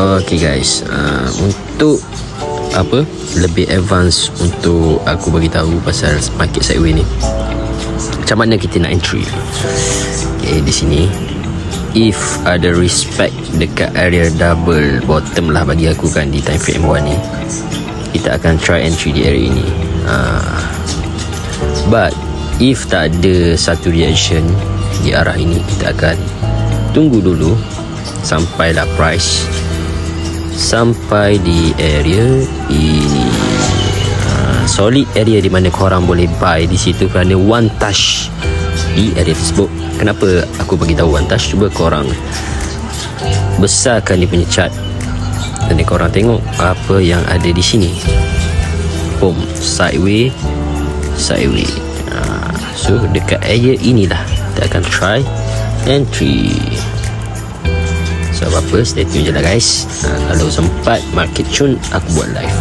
Okay guys, untuk apa lebih advance untuk aku bagi tahu pasal market sideway ni, macam mana kita nak entry. Okay, di sini if ada respect dekat area double bottom lah bagi aku kan, di time frame M1 ni kita akan try entry di area ini. But if tak ada satu reaction di arah ini, kita akan tunggu dulu sampailah price sampai di area ini, solid area di mana korang boleh buy di situ, kerana one touch di area tersebut. Kenapa aku bagi tahu one touch? Cuba korang besarkan dia punya chart dan korang tengok apa yang ada di sini. Boom, sideway. So dekat area inilah kita akan try entry. So apa, stay tune je lah guys. Kalau sempat market tune aku buat live.